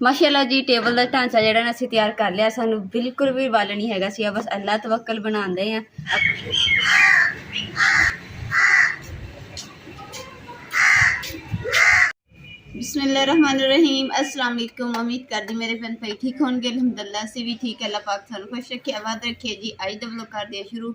माशाअल्लाह जी टेबल का ढांचा जिहड़ा ना असीं तैयार कर लिया। सानू बिल्कुल भी वल नहीं हैगा सी, बस अल्लाह तवक्कल बनांदे हैं। बिस्मिल्लाहिर्रहमानिर्रहीम। अस्सलाम वालेकुम। उम्मीद करदी मेरे भैन भाई ठीक होंगे। अल्हम्दुलिल्लाह असीं भी ठीक। अल्लाह पाक सानू खुश रखे, आबाद रखे जी। अज दा व्लॉग कर दिया शुरू।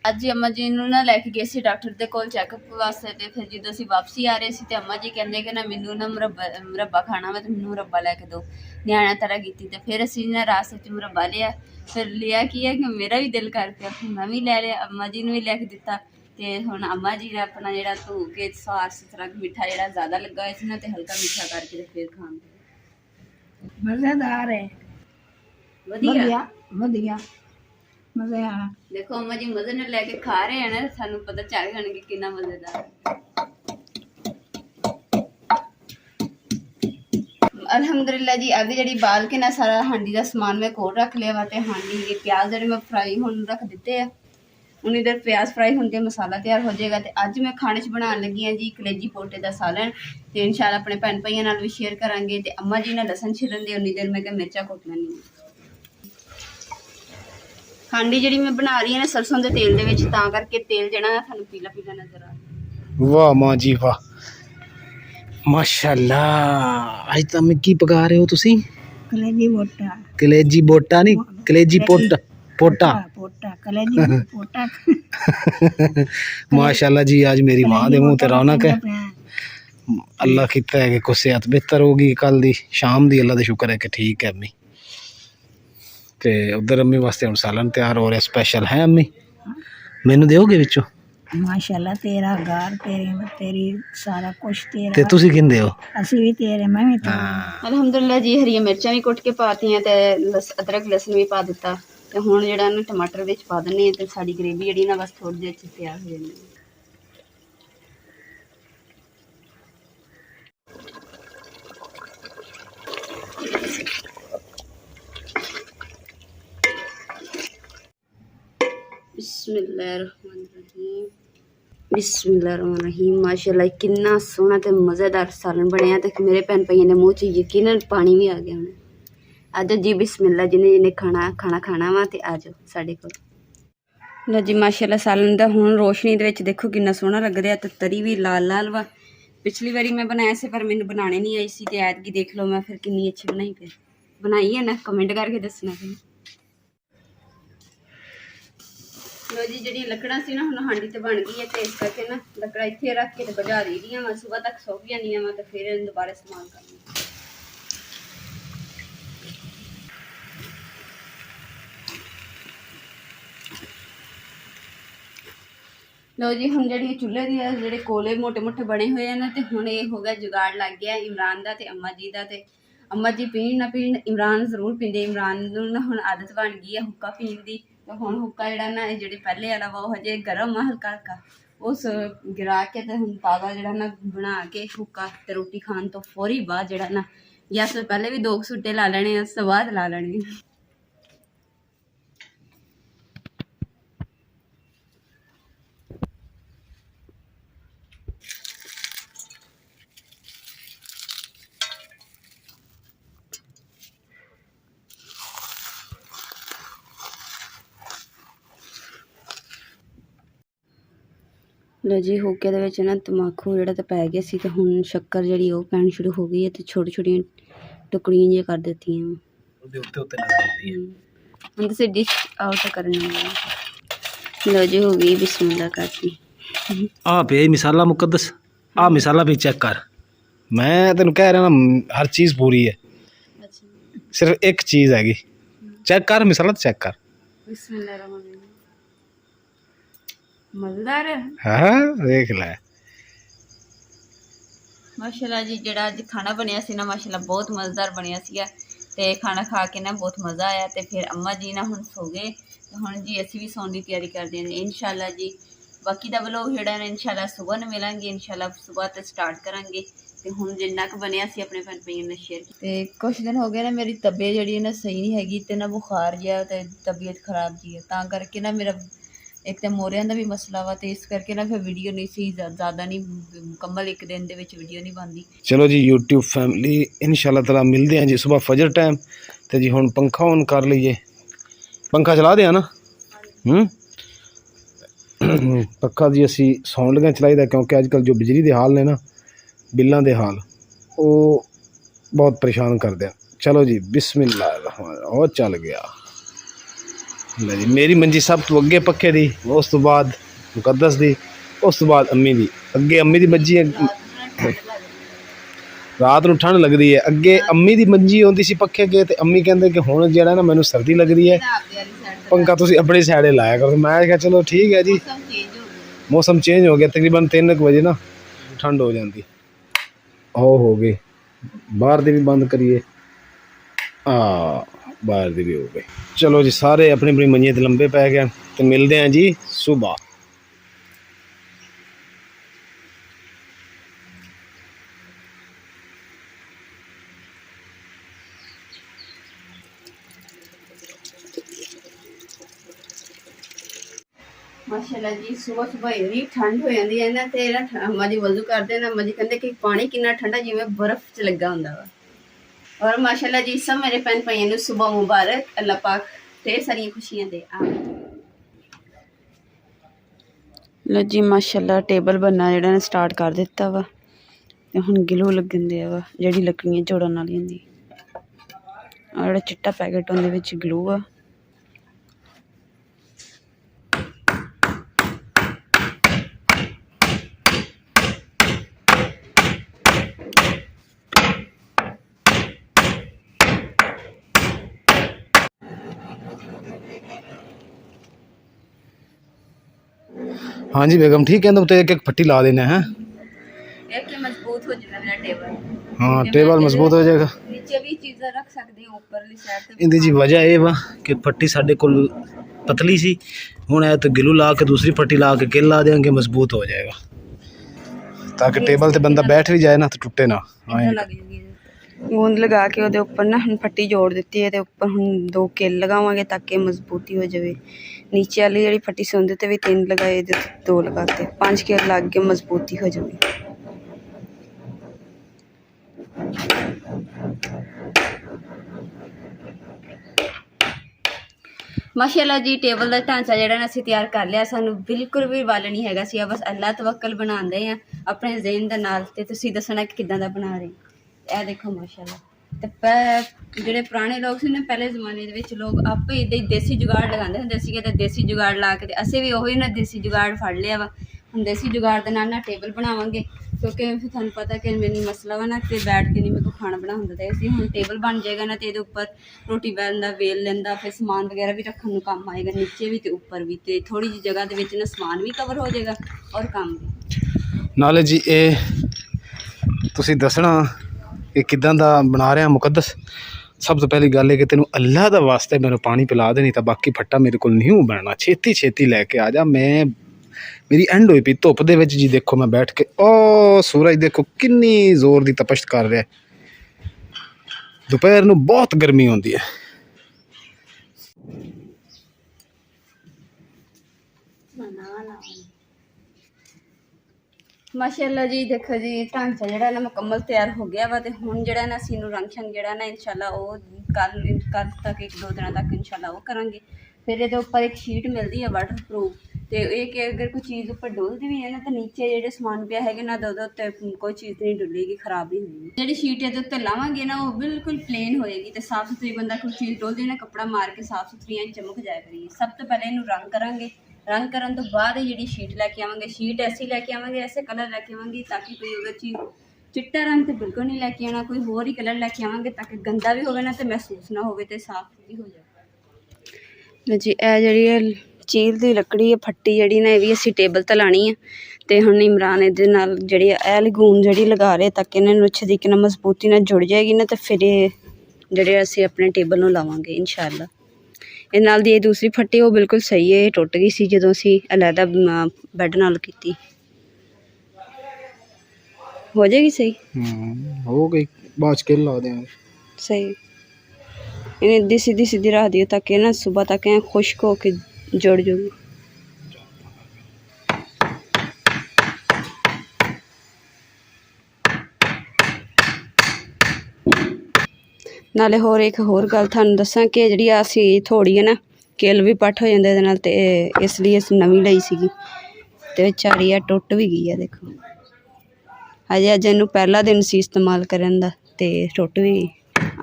ਅੱਜ अम्मा जी ਨੂੰ ਨਾ ਲੈ ਕੇ ਗਏ ਸੀ ਡਾਕਟਰ ਦੇ ਕੋਲ ਚੈੱਕਅਪ ਵਾਸਤੇ। ਤੇ ਫਿਰ ਜਦੋਂ ਅਸੀਂ ਵਾਪਸੀ ਆ ਰਹੇ ਸੀ ਤੇ अम्मा जी ਕਹਿੰਦੇ ਕਿ ਨਾ ਮੈਨੂੰ ਨਾ ਮੁਰੱਬਾ ਖਾਣਾ ਵਾ ਤੇ ਮੈਨੂੰ ਮੁਰੱਬਾ ਲੈ ਕੇ ਦਿਓ। ਨਿਆਣਾ ਤਰ੍ਹਾਂ ਕੀਤੀ ਤੇ ਫਿਰ ਅਸੀਂ ਨਾ ਰਾਸਤੇ 'ਚ ਮੁਰੱਬਾ ਲਿਆ। ਫਿਰ ਲਿਆ ਕੀ ਹੈ ਕਿ ਮੇਰਾ ਵੀ ਦਿਲ ਕਰ ਪਿਆ, ਮੈਂ ਵੀ ਲੈ ਲਿਆ। अम्मा जी ਨੂੰ ਵੀ ਲੈ ਕੇ ਦਿੱਤਾ। ਤੇ ਹੁਣ अम्मा जी ਨੇ ਆਪਣਾ ਜਿਹੜਾ ਧੋ ਕੇ ਸਾਫ ਸੁਥਰਾ ਮਿੱਠਾ ਜਿਹੜਾ ਜ਼ਿਆਦਾ ਲੱਗਾ ਹੋਇਆ ਸੀ ਨਾ ਤੇ ਹਲਕਾ ਮਿੱਠਾ ਕਰਕੇ ਤੇ ਫਿਰ ਖਾਣ। मजेदार है, ਵਧੀਆ ਵਧੀਆ मजे आ। देखो अम्मा जी मजे ਨਾਲ ਲੈ ਕੇ ਖਾ ਰਹੇ हैं ना, ਸਾਨੂੰ ਪਤਾ ਚੱਲ ਜਾਣਗੇ ਕਿੰਨਾ ਮਜ਼ੇਦਾਰ। अल्हम्दुलिल्लाह जी अभी जी बाल के ना सारा हांडी का समान मैं कोल रख लिया वा। हांडी ये प्याज जो मैं फ्राई होने रख दिते हैं। उन्नी देर प्याज फ्राई होंगे मसाला तैयार हो जाएगा। तो अज मैं खाने च बनाने लगी हाँ जी कलेजी पोटे का सालन। तो इंशाल्लाह अपने भैन भाइयों नाल भी शेयर करांगे। तो अम्मा जी ने लसन छिलन दी, उन्नी देर मैं क्या मिर्चा कुट लैनी। हांडी जी मैं बना रही है ना सरसों के तेल दे विच, तां करके तेल जिहड़ा ना थानू पीला पीला नजर आ रहा। वाह माँ जी वाह, माशाल्लाह। आज तो मैं की पका रहे हो तुसी? कलेजी बोटा, कलेजी बोटा नहीं, कलेजी पोटा पोटा पोटा कलेजी पोटा। माशाल्लाह जी आज मेरी माँ दे मुंह ते रौनक है। अल्लाह कीता है कि कुछ सेहत बेहतर होगी कल दी शाम दी। अल्लाह दा शुक्र है कि ठीक है अम्मी। ते उधर अम्मी वास्ते हुण सालन तैयार हो रहा स्पेशल है। अम्मी मैनू दोगे विचों? माशाल्लाह तेरा घर तेरी सारा कुछ तेरा। ते तुसी किंदे हो? असी भी तेरे, मैं भी तेरा। अल्हम्दुलिल्लाह जी हरी मिर्चा भी कुट के पाती हैं ते अदरक लसन भी पा दिता। ते हुण जिहड़ा ना टमाटर विच पा दिंने ते साडी ग्रेवी जिहड़ी ना बस थोड़ी देर च तैयार हो जानी है। बिस्मिल्लाहिर्रहमानिर्रहीम, बिस्मिल्लाहिर्रहमानिर्रहीम। माशाल्लाह कितना सोहना ते मज़ेदार सालन बनया। ते मेरे भैन भाइयों के मूँह च यकीनन पानी भी आ गया होना। आ जाओ जी बिस्मिल्लाह, जिन्हें जिन्हें खाना वा ते आ जाओ साढ़े कोल। लो जी माशाल्लाह सालन दा हुण रोशनी दे विच देखो कितना सोहना लग रहा। ते तरी भी लाल लाल वा। पिछली बारी मैं बनाया से पर मैनूं बनाने नहीं आई सी। ते ऐतकी देख लो मैं फिर कितनी अच्छी बनाई। फिर बनाई है ना, कमेंट करके दसना। फिर लो जी जी लकड़ा से ना हम हांडी तो बन गई है। तो इस करके ना लकड़ा इतने रख के बजा दी दी मैं सुबह तक सुक जानी मैं। तो फिर दोबारा इस्तेमाल करनी। लो जी हम जी चूल्हे के जो कोले मोटे मोटे बने हुए हैं ना, तो हुण ये हो गया जुगाड़ लग गया इमरान का ते अम्मा जी का। ते अम्मा जी पीण ना पीण इमरान जरूर पींदे। इमरान नूं ना हुण आदत बन गई है हुक्का पीण दी। तो हुण हुक्का जिहड़ा ना जिहड़े पहले वाला वा वो हजे गर्म आ हल्का हल्का, उस गिरा के ते हुण ताज़ा जिहड़ा ना बना के हुक्का ते रोटी खाण तो फौरी बाद जिहड़ा ना, या तो पहले भी 2 सूटे ला लैणे, उस तो बाद ला लैणे। लो जी हुक्के दे विच ना तमाकू जिहड़ा तो पै गया सी। ते हुण शक्कर जिहड़ी ओह पैण शुरू हो गई है। तो छोटी छोटियां टुकड़ियां जिहियां कर दित्तियां। ਉਹਦੇ ਉੱਤੇ ਉੱਤੇ ਨਜ਼ਰ ਆਉਂਦੀ ਹੈ। ਹੁਣ ਤੁਸੀਂ डिश आउट करनी है। लो जी हो गई बिस्मिल्लाह करती। आ पे मिसाला मुकद्दस, आ मिसाला भी चेक कर। मैं तेन कह रहा ना हर चीज़ पूरी है, सिर्फ एक चीज़ हैगी। चेक कर मिसाला, तो चेक कर। बिस्मिल्लाह मज़ेदार है। हाँ देख लै। माशाल्लाह जी जिहड़ा अज खाना बनया सी ना माशाल्लाह बहुत मज़ेदार बनया सीगा। ते खाना खा के ना बहुत मज़ा आया। तो फिर अम्मा जी ना हुण सो गए। तो हुण जी असीं भी सौण की तैयारी करते हैं इंशाल्लाह जी। बाकी दा व्लॉग जिहड़ा ना इंशाल्लाह सुबह नूं मिलांगे। इंशाल्लाह सुबह तो स्टार्ट करांगे। तो हुण जिन्ना क बनया सी अपने भैन भाइयों ने शेयर किया। ते कुछ दिन हो गए ना मेरी तबीयत जिहड़ी ना सही नहीं हैगी। ते ना बुखार जिहा ते तबीयत खराब जी है, तां करके ना मेरा ਇੱਕ ਤਾਂ ਮੋਰਿਆਂ ਦਾ ਵੀ ਮਸਲਾ ਵਾ, ਤੇ ਇਸ ਕਰਕੇ ਨਾ ਫਿਰ ਵੀਡੀਓ ਨਹੀਂ ਸੀ ਜ਼ਿਆਦਾ ਨਹੀਂ ਮੁਕੰਮਲ, ਇੱਕ ਦਿਨ ਦੇ ਵਿੱਚ ਵੀਡੀਓ ਨਹੀਂ ਬਣਦੀ। ਚਲੋ ਜੀ YouTube ਫੈਮਿਲੀ, ਇਨਸ਼ਾਅੱਲਾ ਤਾਲਾ ਮਿਲਦੇ ਹਾਂ ਜੀ ਸਵੇਰ ਫਜਰ ਟਾਈਮ। ਤੇ ਜੀ ਹੁਣ पंखा ऑन कर लीजिए, पंखा चला दिया ना। पक्का जी असी सौन लगे चलाईदा, क्योंकि अजकल जो बिजली के हाल ने ना, बिलों के हाल वो बहुत परेशान करते हैं। चलो जी बिस्मिल्लाह, और चल गया ले जी। मेरी मंजी सब तो अगे पक्के दी, उस तो बाद मुकद्दस दी, उस तो बाद अम्मी दी। अगे अम्मी दी मंजी रात नूं ठंड लगदी है, अगे अम्मी दी मंजी आउंदी सी पक्के अगे, ते अम्मी कहंदे कि हुण जिहड़ा ना मैनूं सर्दी लगदी है, पंखा तुसीं अपनी साइडे लाया करो। मैं कहा चलो ठीक है जी। मौसम चेंज हो गया, तकरीबन 3 बजे ना ठंड हो जाती। हो गई बाहर दी भी बंद करिए, बाहर दी भी हो गई। चलो जी सारे अपनी अपनी मंजियां ते लंबे पै गए, तो मिलते हैं जी सुबह। माशाल्लाह जी सुबह सुबह इन्नी ठंड हो जाती है ना, ते ना अम्मा जी वजू करते हैं, अम्मा जी कहते कि पानी कितना ठंडा जिवें बर्फ च लगा हुंदा वा। और माशाल्लाह जी सब मेरे भैन भाइयों नूं सुबह मुबारक, अल्लाह पाक ढेर सारियां खुशियां दे। लो जी माशाल्लाह टेबल बनना जेहड़ा ना स्टार्ट कर दिता वा, ते हुण गिलू लगन दिया वा जेहड़ी लकड़ियां जोड़न वाली हुंदी, और जेहड़ा चिट्टा पैकेट उहदे विच ग्लू आ। हाँ जी बेगम ठीक है, तो एक एक पट्टी ला देना है, एक मजबूत हो जाएगा मेरा टेबल। हाँ टेबल मजबूत हो जाएगा। नीचे भी चीज़ें रख सकते हैं, ऊपरली साइड ते। इंदी जी वजह ये वा कि पट्टी साडे कोल पतली सी, हुण है तो गिलू ला के दूसरी पट्टी ला के किल ला देंगे, मजबूत हो जाएगा, ताकि टेबल ते बंदा बैठ भी जाए ना तो टुटे ना। गूंद लगा के ਉਹਦੇ ਉੱਪਰ ਨਾ ਹੁਣ ਪੱਟੀ ਜੋੜ ਦਿੱਤੀ ਹੈ, ਤੇ ਉੱਪਰ ਹੁਣ 2 ਕਿੱਲ ਲਗਾਵਾਂਗੇ ਤਾਂ ਕਿ ਮਜ਼ਬੂਤੀ ਹੋ ਜਾਵੇ। नीचे वाली ਜਿਹੜੀ ਪੱਟੀ ਸੀ ਉਹਦੇ ਤੇ ਵੀ 3 ਲਗਾਏ, ਇਹਦੇ 2 ਲਗਾਤੇ, 5 ਕਿੱਲ ਲੱਗ ਕੇ ਮਜ਼ਬੂਤੀ ਹੋ ਜਾਵੇ। माशाल्लाह जी टेबल का ढांचा जिहड़ा ना असीं तैयार कर लिया, सानू बिल्कुल भी वल नहीं हैगा सी, बस अल्लाह तवक्कल बनांदे आ अपने ज़हन दे नाल, ते तुसीं दसना कि किदां दा बना रहे। ਇਹ देखो माशाल्लाह, ਤੇ ਜਿਹੜੇ ਪੁਰਾਣੇ ਲੋਕ ਸੀ ਨਾ ਪਹਿਲੇ ਜ਼ਮਾਨੇ ਦੇ ਵਿੱਚ ਲੋਕ ਆਪੇ ਇਦਾਂ ਹੀ ਦੇਸੀ ਜੁਗਾੜ ਲਗਾਉਂਦੇ ਹੁੰਦੇ ਸੀਗੇ, ਤੇ ਦੇਸੀ ਜੁਗਾੜ ਲਾ ਕੇ ਤੇ ਅਸੀਂ ਵੀ ਉਹੀ ਨਾ ਦੇਸੀ ਜੁਗਾੜ ਫੜ ਲਿਆ ਵਾ। ਹੁਣ ਦੇਸੀ ਜੁਗਾੜ ਦੇ ਨਾਲ ਨਾ ਟੇਬਲ ਬਣਾਵਾਂਗੇ, ਕਿਉਂਕਿ ਫਿਰ ਤੁਹਾਨੂੰ ਪਤਾ ਕਿ ਮੈਨੂੰ ਮਸਲਾ ਵਾ ਨਾ ਕਿ ਬੈਠ ਕੇ ਨਹੀਂ ਮੇਰੇ ਕੋਲ ਖਾਣਾ ਬਣਾ ਹੁੰਦਾ, ਤੇ ਅਸੀਂ ਹੁਣ ਟੇਬਲ ਬਣ ਜਾਏਗਾ ਨਾ, ਤੇ ਇਹਦੇ ਉੱਪਰ ਰੋਟੀ ਬੈਲਦਾ ਵੇਲ ਲੈਂਦਾ, ਫਿਰ ਸਮਾਨ ਵਗੈਰਾ ਵੀ ਰੱਖਣ ਨੂੰ ਕੰਮ ਆਏਗਾ, ਨੀਚੇ ਵੀ ਤੇ ਉੱਪਰ ਵੀ, ਤੇ ਥੋੜੀ ਜਿਹੀ ਜਗ੍ਹਾ ਦੇ ਵਿੱਚ ਨਾ ਸਮਾਨ ਵੀ ਕਵਰ ਹੋ ਜਾਏਗਾ ਔਰ ਕੰਮ ਵੀ। ਨਾਲੇ ਜੀ ਇਹ ਤੁਸੀਂ ਦੱਸਣਾ कि किदां दा बना रहा मुकद्दस। सब तो पहली गल है कि तेनों अल्लाह दा वास्ते मेरे पानी पिला दे, नहीं तो बाकी फट्टा मेरे को नहीं बनना। छेती छेती लैके आ जा, मैं मेरी एंड हुई पी धुप दे विच जी। देखो मैं बैठ के ओ सूरज देखो किन्नी जोर दी तपश कर रहा है। दोपहर नूं बहुत गर्मी होंदी है। माशाअल्लाह जी देखो जी ढांचा जिहड़ा ना मुकम्मल तैयार हो गया वा, ते हुण जिहड़ा ना असीं नूं रंग शंग जिहड़ा ना इंशाअल्लाह वो कल तक 1-2 दिनों तक इंशाअल्लाह वो करांगे। फिर इहदे उपर एक शीट मिलदी है वाटरप्रूफ, ते ये कि अगर कोई चीज़ उपर डुलदी भी है ना, तो नीचे जिहड़े समान पिया हैगा ना ਉਹਦੇ ਉੱਤੇ कोई चीज़ नहीं डुलेगी, खराब नहीं होगी। जिहड़ी शीट इहदे उत्ते लावांगे ना वो बिल्कुल प्लेन होएगी, ते साफ सुथरी बंदा कोई चीज़ डुलदी ना कपड़ा मार के साफ सुथरी चमक जाया करिए। सब तो पहले इहनूं रंग करांगे, रंग करन तो बाद जी शीट लैके आवांगे। शीट ऐसी लैके आवांगे, ऐसे कलर लैके आवांगे ताकि कोई अगर चीज़ चिट्टा रंग तो बिल्कुल नहीं लैके आना, कोई होर ही कलर लैके आवांगे ताकि गंदा भी होवे ना तो महसूस ना होवे, ते साफ भी हो जाए जी। ए जिहड़ी चील दी लकड़ी है फट्टी जिहड़ी ना, ये भी असीं टेबल ते लानी है। ते हुण इमरान इहदे नाल जिहड़ी ए लगून जिहड़ी लगा रहे ताकि इन्हां नूं अच्छे तरीके नाल मजबूती नाल जुड़ जाएगी ना, तो फिर जिहड़े असीं अपने टेबल नूं लावांगे इंशाअल्लाह। ਇਹ ਨਾਲ ਦੀ दूसरी फट्टी वो बिल्कुल सही है, टुट गई सी ਜਦੋਂ ਅਸੀਂ अलहदा बैड नाल कीती। हो जाएगी सही, हो गई बाद के ला देंगे सही। इन्हें सीधी सीधी रख दियो ताकि ना सुबह तक खुश्क होके जुड़ जाऊगी। ਨਾਲੇ ਹੋਰ ਗੱਲ ਤੁਹਾਨੂੰ ਦੱਸਾਂ ਕਿ ਜਿਹੜੀ ਆ ਸੀ ਥੋੜੀ ਹੈ ਨਾ ਕਿੱਲ ਵੀ ਪੱਟ ਹੋ ਜਾਂਦੇ ਇਹਦੇ ਨਾਲ, ਤੇ ਇਸ ਲਈ ਅਸੀਂ ਨਵੀਂ ਲਈ ਸੀਗੀ ਤੇ ਵਿਚਾਰੀ ਆ ਟੁੱਟ ਵੀ ਗਈ ਆ। ਦੇਖੋ ਅਜੇ ਅੱਜ ਇਹਨੂੰ ਪਹਿਲਾ ਦਿਨ ਸੀ ਇਸਤੇਮਾਲ ਕਰਨ ਦਾ ਤੇ ਟੁੱਟ ਵੀ ਗਈ।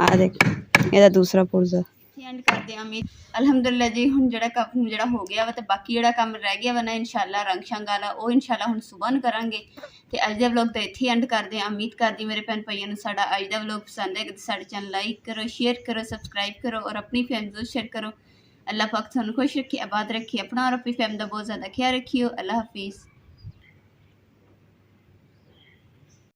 ਆ ਦੇਖੋ ਇਹਦਾ ਦੂਸਰਾ ਪੁਰਜ਼ਾ ਐਂਡ ਕਰਦੇ ਆ ਉਮੀਦ ਅਲਹਮਦੁਲਿਲਾ ਜੀ। ਹੁਣ ਜਿਹੜਾ ਕੰਮ ਜਿਹੜਾ ਹੋ ਗਿਆ ਵਾ ਤੇ ਬਾਕੀ ਜਿਹੜਾ ਕੰਮ ਰਹਿ ਗਿਆ ਵਾ ਨਾ ਇਨਸ਼ਾਅੱਲਾ ਰੰਗ ਸ਼ੰਗ ਵਾਲਾ ਉਹ ਇਨਸ਼ਾਅੱਲਾ ਹੁਣ ਸੁਬਾਹ ਨੂੰ ਕਰਾਂਗੇ। ਤੇ ਅੱਜ ਦਾ ਵਲੋਗ ਤਾਂ ਇੱਥੇ ਐਂਡ ਕਰਦੇ ਆ। ਉਮੀਦ ਕਰਦੀ ਮੇਰੇ ਭੈਣ ਭਾਈਆਂ ਨੂੰ ਸਾਡਾ ਅੱਜ ਦਾ ਵਲੋਗ ਪਸੰਦ ਹੈ। ਸਾਡੇ ਚੈਨਲ ਲਾਈਕ ਕਰੋ, ਸ਼ੇਅਰ ਕਰੋ, ਸਬਸਕ੍ਰਾਈਬ ਕਰੋ ਔਰ ਆਪਣੀ ਫੈਮਿਲੀ ਨੂੰ ਸ਼ੇਅਰ ਕਰੋ। अल्लाह पाक ਤੁਹਾਨੂੰ खुश रखे, आबाद रखे, अपना और अपनी फैमिली का बहुत ज़्यादा ख्याल रखियो। अल्लाह हाफिज़।